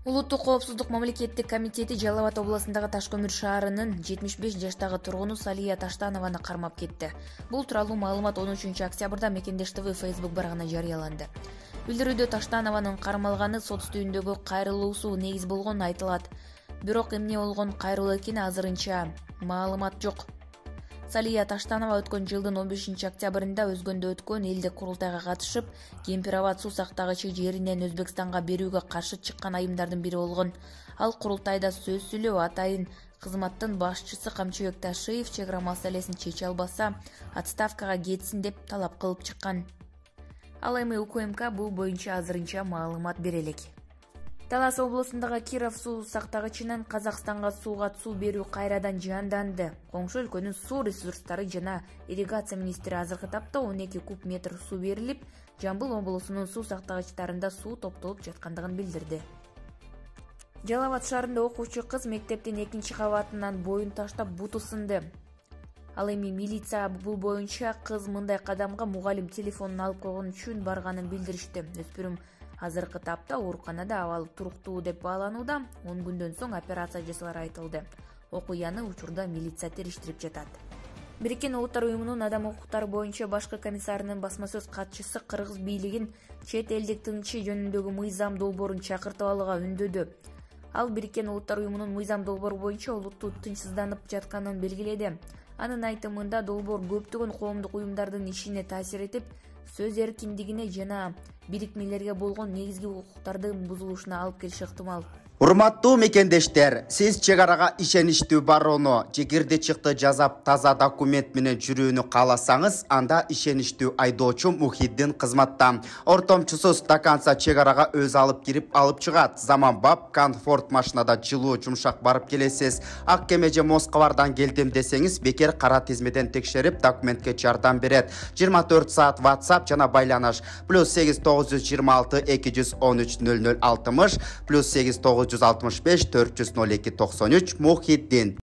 Улуттук коопсуздук мамлекеттик комитети Жалал Абад областындагы Ташкөмүр шаарынын 75 жаштагы тургуну Салия Таштанованы кармап кетти. Бул тууралуу маалымат 13 октябрда Мекендеш ТВ Facebook барагына жарыяланды. Билдирүүдө Таштанованын кармалганы сот үстүндөгү кайрылуусу негиз болгону айтылат. Бирок эмне болгон кайрылуу экени азырынча маалымат жок. Салия Таштанова өткөн жылдын 15 октябрында өзгөндө өткөн элдик курултайга катышып, Кемпир-Абад суу сактагычы жеринен Өзбекстанга берүүгө каршы чыккан айымдардын бири болгон. Ал курултайда сөз сүйлөп, атайын кызматтын башчысы Камчыбек Ташиев чек ара маселесин чече албаса, отставкага кетсин деп талап кылып чыккан. Ал эми УКМК бул боюнча азырынча маалымат бере элек. Талас облусундагы Киров суу сактагычынан Казакстанга сууга суу берүү кайрадан жанданды. Коңшу өлкөнүн суу ресурстары жана ирригация министри азыркы тапта 12 куб метр суу берилип, Жамбыл облусунун суу сактагычтарында суу топтолуп жаткандыгын билдирди. Жалал Абад шаарында окуучу кыз мектептин 2-кабатынан боюн таштап буту сынды. Ал эми милиция бул боюнча кыз мындай кадамга мугалим телефонун алып койгон үчүн барганын билдиришти. Өспүрүм азыркы тапта ооруканада абалы туруктуу деп бааланууда. 10 күндөн соң операция жасалары айтылды. Окуяны учурда милиция териштирип жатат. Бириккен Улуттар уюмунун адам укуктары боюнча башкы комиссарынын басма сөз катчысы кыргыз бийлигин чет элдик тынчы жөнүндөгү мыйзам долбоорун чакыртып алууга үндөдү. Ал Бириккен Улуттар уюмунун мыйзам долбоору боюнча улутту тынчсызданып жатканын белгиледи. Анын айтымында долбоор көптөгөн коомдук уюмдардын ишине таасир этип, сөз эркиндигине жана бирикмелерге болгон негизги укуктардын бузулушуна алып келиши ыктымал. Урматтуу мекендештер, сиз чек арага ишеничтүү барууну, жекирди чыкты жазап таза документ менен жүрүүнү кааласаңыз, анда ишеничтүү айдоочу Мухиддин кызматта. Ортомчусуз стаканса чек арага өз алып кирип алып чыгат. Заманбап комфорт машинада жылуу жумшак барып келесиз. Ак кеме же Москвардан келдим десеңиз, бекер кара тизмеден текшерип документке жардам берет. 24 саат WhatsApp жана байланыш +8 926 213 0060 +8 965 402 93 Мухиддин.